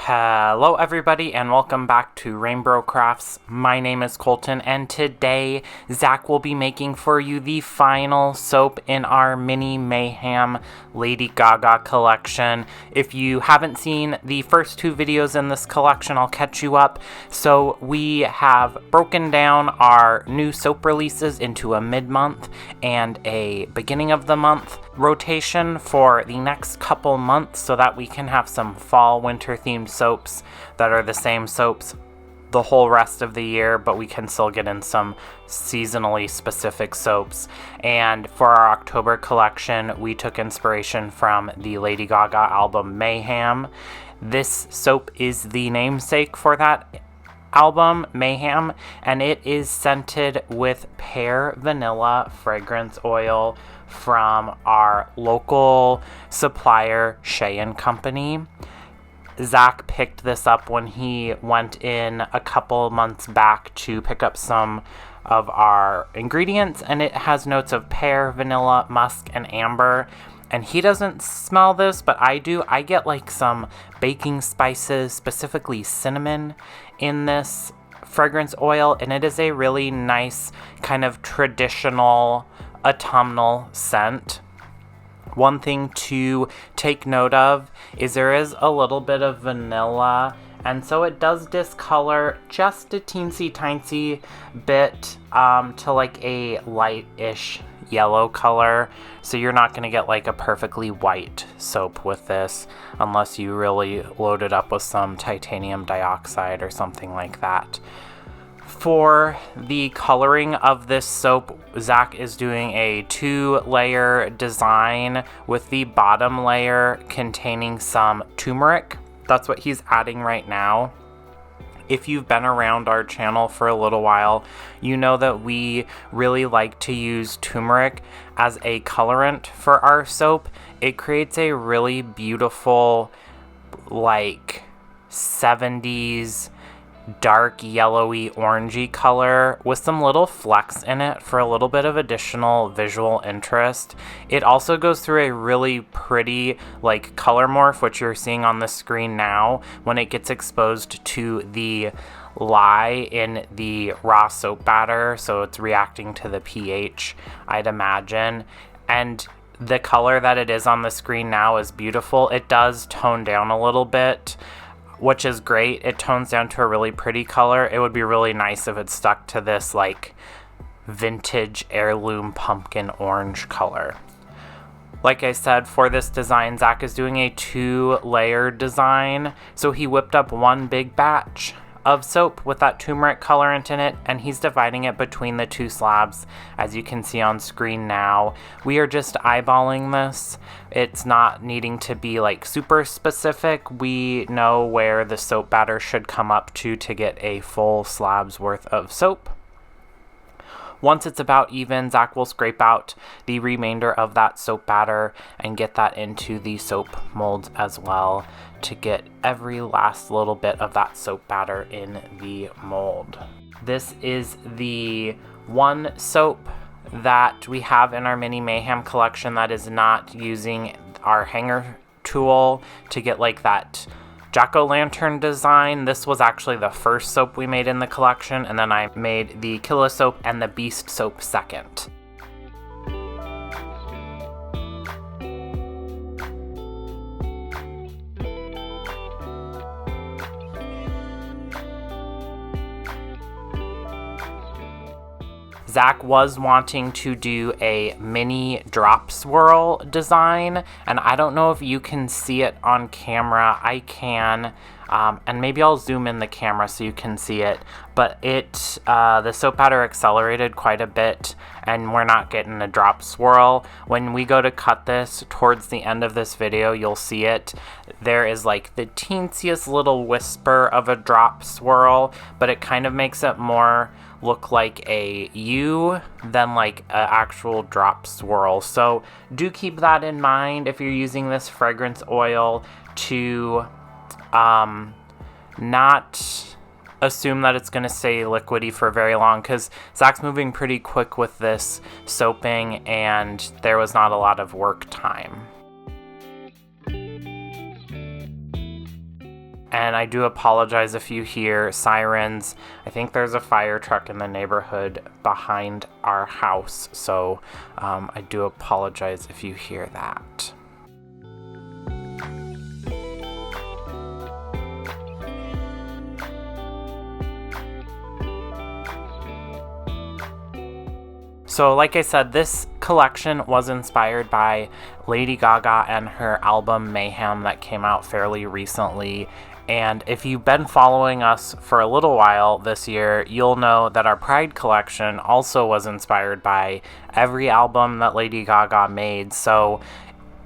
Hello everybody and welcome back to RainBro Crafts. My name is Colton and today Zach will be making for you the final soap in our mini Mayhem Lady Gaga collection. If you haven't seen the first two videos in this collection, I'll catch you up. So we have broken down our new soap releases into a mid-month and a beginning of the month rotation for the next couple months so that we can have some fall winter themed soaps that are the same soaps the whole rest of the year, but we can still get in some seasonally specific soaps. And for our October collection, we took inspiration from the Lady Gaga album Mayhem. This soap is the namesake for that album, Mayhem, and it is scented with Pear Vanilla fragrance oil from our local supplier, Shay Company. Zach picked this up when he went in a couple months back to pick up some of our ingredients, and it has notes of pear, vanilla, musk, and amber. And he doesn't smell this, but I do. I get like some baking spices, specifically cinnamon, in this fragrance oil, and it is a really nice kind of traditional autumnal scent. One thing to take note of is there is a little bit of vanilla, and so it does discolor just a teensy bit to like a light-ish yellow color. So you're not going to get like a perfectly white soap with this unless you really load it up with some titanium dioxide or something like that. For the coloring of this soap, Zach is doing a 2-layer design with the bottom layer containing some turmeric. That's what he's adding right now. If you've been around our channel for a little while, you know that we really like to use turmeric as a colorant for our soap. It creates a really beautiful, like 70s dark yellowy orangey color with some little flecks in it for a little bit of additional visual interest. It also goes through a really pretty like color morph, which you're seeing on the screen now, when it gets exposed to the lye in the raw soap batter, so it's reacting to the pH, I'd imagine. And the color that it is on the screen now is beautiful. It does tone down a little bit, which is great. It tones down to a really pretty color. It would be really nice if it stuck to this like vintage heirloom pumpkin orange color. Like I said, for this design, Zach is doing a 2-layer design. So he whipped up one big batch of soap with that turmeric colorant in it, and he's dividing it between the 2 slabs, as you can see on screen now. We are just eyeballing this. It's not needing to be like super specific. We know where the soap batter should come up to get a full slab's worth of soap. Once it's about even, Zach will scrape out the remainder of that soap batter and get that into the soap molds as well to get every last little bit of that soap batter in the mold. This is the one soap that we have in our mini Mayhem collection that is not using our hanger tool to get like that jack-o'-lantern design. This was actually the first soap we made in the collection, and then I made the Killa soap and the Beast soap second. Zach was wanting to do a mini drop swirl design, and I don't know if you can see it on camera. I can, and maybe I'll zoom in the camera so you can see it, but the soap batter accelerated quite a bit, and we're not getting a drop swirl. When we go to cut this towards the end of this video, you'll see it. There is like the teensiest little whisper of a drop swirl, but it kind of makes it more look like a U than like an actual drop swirl. So do keep that in mind if you're using this fragrance oil to not assume that it's going to stay liquidy for very long, because Zach's moving pretty quick with this soaping and there was not a lot of work time. And I do apologize if you hear sirens. I think there's a fire truck in the neighborhood behind our house, so I do apologize if you hear that. So like I said, this collection was inspired by Lady Gaga and her album Mayhem that came out fairly recently. And if you've been following us for a little while this year, you'll know that our Pride collection also was inspired by every album that Lady Gaga made. So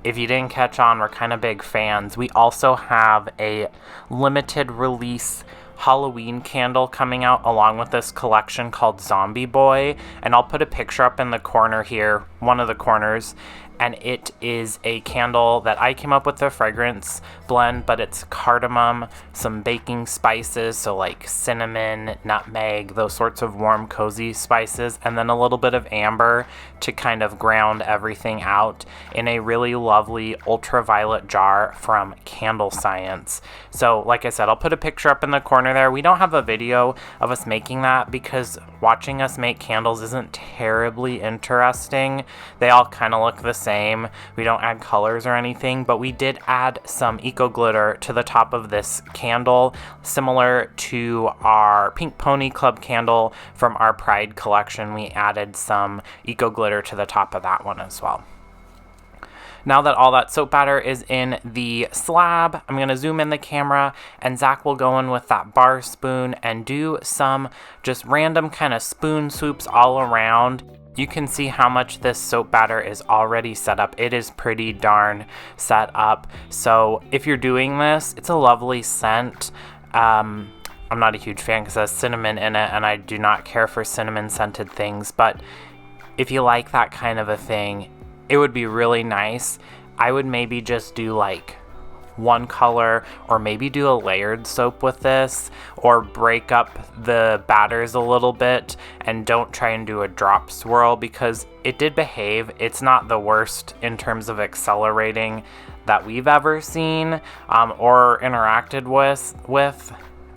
if you didn't catch on, we're kind of big fans. We also have a limited release Halloween candle coming out along with this collection called Zombie Boy, and I'll put a picture up in the corner here, one of the corners, and it is a candle that I came up with the fragrance blend, but it's cardamom, some baking spices, so like cinnamon, nutmeg, those sorts of warm, cozy spices, and then a little bit of amber to kind of ground everything out in a really lovely ultraviolet jar from Candle Science. So like I said, I'll put a picture up in the corner there. We don't have a video of us making that because watching us make candles isn't terribly interesting. They all kind of look the same. We don't add colors or anything, but we did add some eco glitter to the top of this candle, similar to our Pink Pony Club candle from our Pride collection. We added some eco glitter to the top of that one as well. Now that all that soap batter is in the slab, I'm going to zoom in the camera, and Zach will go in with that bar spoon and do some just random kind of spoon swoops all around. You can see how much this soap batter is already set up. It is pretty darn set up. So if you're doing this, it's a lovely scent. I'm not a huge fan because it has cinnamon in it, and I do not care for cinnamon scented things. But if you like that kind of a thing, it would be really nice. I would maybe just do like one color, or maybe do a layered soap with this, or break up the batters a little bit and don't try and do a drop swirl, because it did behave. It's not the worst in terms of accelerating that we've ever seen or interacted with.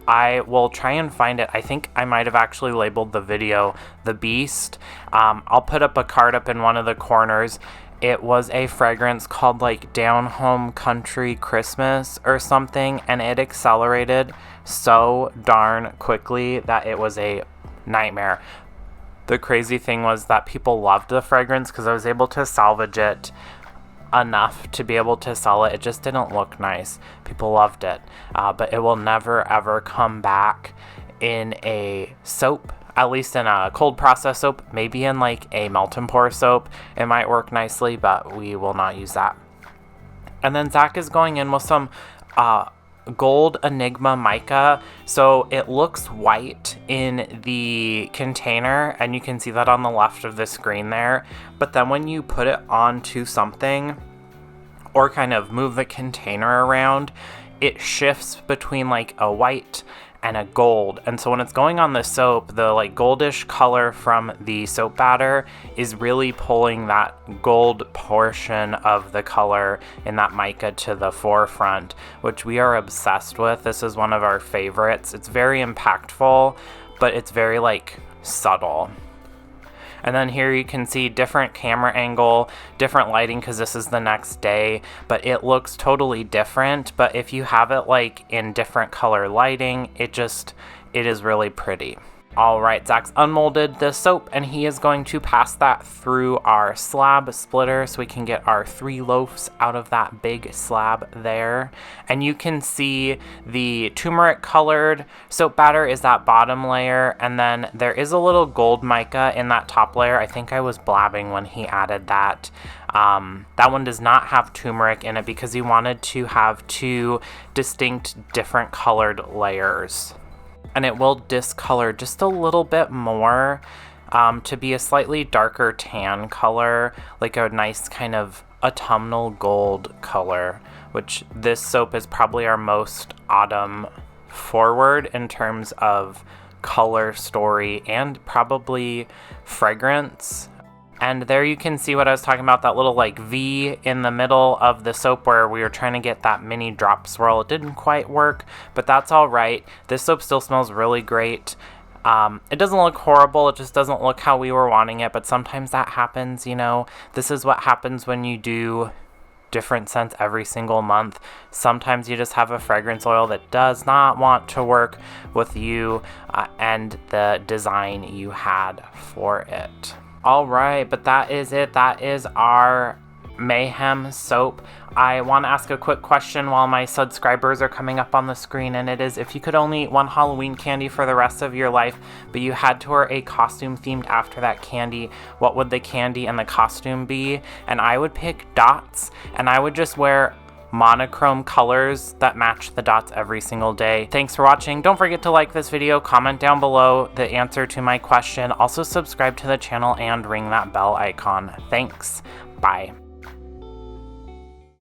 I will try and find it. I think I might have actually labeled the video The Beast. I'll put up a card up in one of the corners. It was a fragrance called like Down Home Country Christmas or something, and it accelerated so darn quickly that it was a nightmare. The crazy thing was that people loved the fragrance because I was able to salvage it enough to be able to sell it. It just didn't look nice. People loved it, but it will never ever come back in a soap. At least in a cold process soap, maybe in like a melt and pour soap. It might work nicely, but we will not use that. And then Zach is going in with some gold Enigma mica. So it looks white in the container, and you can see that on the left of the screen there. But then when you put it onto something or kind of move the container around, it shifts between like a white and a gold. And so when it's going on the soap, the like goldish color from the soap batter is really pulling that gold portion of the color in that mica to the forefront, which we are obsessed with. This is one of our favorites. It's very impactful, but it's very like subtle. And then here you can see different camera angle, different lighting because this is the next day, but it looks totally different. But if you have it like in different color lighting, it is really pretty. All right, Zach's unmolded the soap, and he is going to pass that through our slab splitter so we can get our 3 loaves out of that big slab there. And you can see the turmeric colored soap batter is that bottom layer, and then there is a little gold mica in that top layer. I think I was blabbing when he added that. That one does not have turmeric in it because he wanted to have 2 distinct different colored layers. And it will discolor just a little bit more to be a slightly darker tan color, like a nice kind of autumnal gold color, which this soap is probably our most autumn forward in terms of color story and probably fragrance. And there you can see what I was talking about, that little like V in the middle of the soap where we were trying to get that mini drop swirl. It didn't quite work, but that's all right. This soap still smells really great. It doesn't look horrible, it just doesn't look how we were wanting it, but sometimes that happens, you know. This is what happens when you do different scents every single month. Sometimes you just have a fragrance oil that does not want to work with you and the design you had for it. All right, but that is it. That is our Mayhem soap. I want to ask a quick question while my subscribers are coming up on the screen, and it is, if you could only eat one Halloween candy for the rest of your life, but you had to wear a costume themed after that candy, what would the candy and the costume be? And I would pick dots, and I would just wear monochrome colors that match the dots every single day. Thanks for watching. Don't forget to like this video, comment down below the answer to my question, also subscribe to the channel and ring that bell icon. Thanks. Bye.